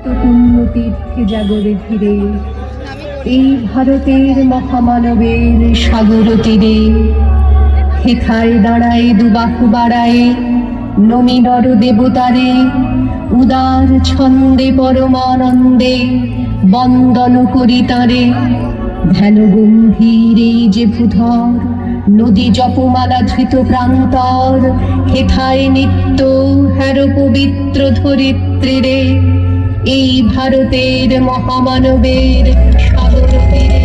পুণ্য তীর্থে জাগরে ধীরে, এই ভারতের মহামানবের সাগর তীরে। হেথায় দাঁড়ায় দুবাহু বাড়ায় নমি নর দেবতারে, উদার ছন্দে পরমানন্দে বন্দন করি তারে। ধ্যান গম্ভীর এই যে ভূধর, নদী জপমালা ধৃত প্রান্তর। হেথায় নিত্য হ্যার পবিত্র ধরিত্রীরে, এই ভারতের মহামানবের সাগর তীরে।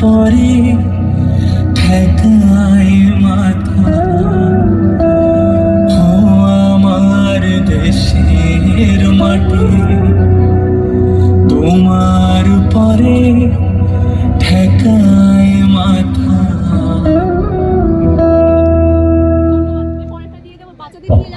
পরে ঠেকায় মাথা, ও আমার দেশের মাটি, তোমার পরে ঠেকায় মাথা।